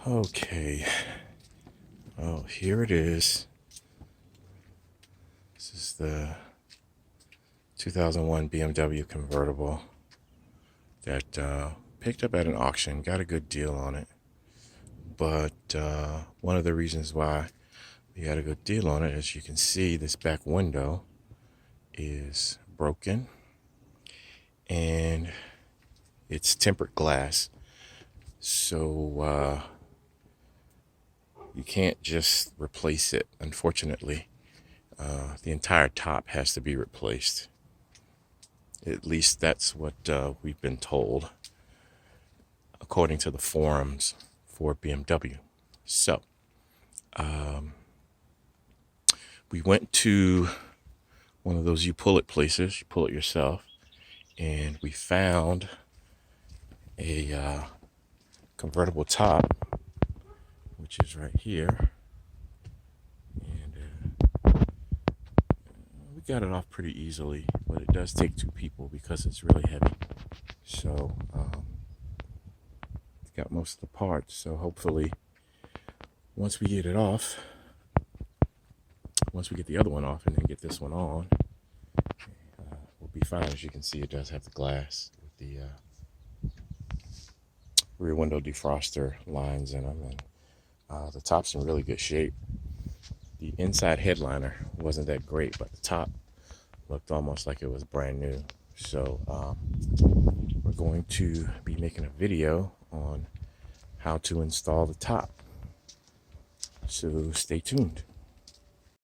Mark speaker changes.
Speaker 1: Okay, oh, here it is. This is the 2001 BMW convertible that picked up at an auction. Got a good deal on it, but one of the reasons why we got a good deal on it, as you can see, this back window is broken and it's tempered glass, so you can't just replace it. Unfortunately, the entire top has to be replaced. At least that's what we've been told, according to the forums for BMW. So we went to one of those you pull it places, you pull it yourself, and we found a convertible top, which is right here, and we got it off pretty easily, but it does take two people because it's really heavy. So it's got most of the parts, so hopefully once we get it off, once we get the other one off and then get this one on, we'll be fine. As you can see, it does have the glass with the rear window defroster lines in them, and the top's in really good shape. The inside headliner wasn't that great, but the top looked almost like it was brand new. So we're going to be making a video on how to install the top, so stay tuned.